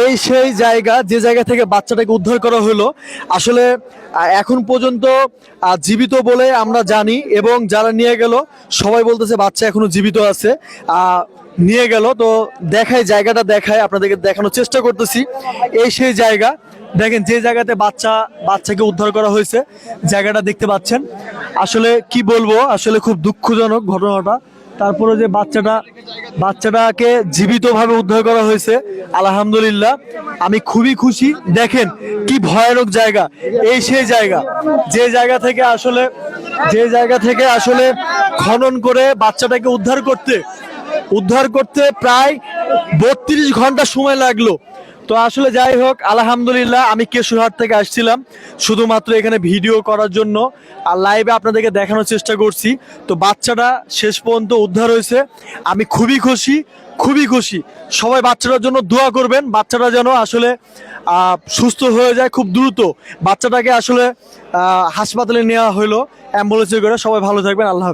এই সেই জায়গা যে জায়গা থেকে বাচ্চাটাকে উদ্ধার করা হলো। আসলে এখন পর্যন্ত জীবিত বলে আমরা জানি, এবং যারা নিয়ে গেল সবাই বলতেছে বাচ্চা এখনো জীবিত আছে। নিয়ে গেল তো দেখায়, জায়গাটা দেখায়, আপনাদেরকে দেখানোর চেষ্টা করতেছি। এই সেই জায়গা, দেখেন যে জায়গাতে বাচ্চাকে উদ্ধার করা হয়েছে, জায়গাটা দেখতে পাচ্ছেন। আসলে কি বলবো, আসলে খুব দুঃখজনক ঘটনাটা। তারপরে যে বাচ্চাটাকে জীবিতভাবে উদ্ধার করা হয়েছে, আলহামদুলিল্লাহ আমি খুবই খুশি। দেখেন কি ভয়ানক জায়গা, এই সেই জায়গা যে জায়গা থেকে আসলে খনন করে বাচ্চাটাকে উদ্ধার করতে প্রায় 32 ঘন্টা সময় লাগলো। তো আসলে যাই হোক, আলহামদুলিল্লাহ আমি কেশুরহাট থেকে আসছিলাম শুধুমাত্র এখানে ভিডিও করার জন্য, আর লাইভে আপনাদেরকে দেখানোর চেষ্টা করছি। তো বাচ্চাটা শেষ পর্যন্ত উদ্ধার হয়েছে, আমি খুবই খুশি। সবাই বাচ্চাটার জন্য দোয়া করবেন, বাচ্চাটা যেন আসলে সুস্থ হয়ে যায় খুব দ্রুত। বাচ্চাটাকে আসলে হাসপাতালে নেওয়া হলো অ্যাম্বুলেন্সে করে। সবাই ভালো থাকবেন, আল্লাহ হাফেজ।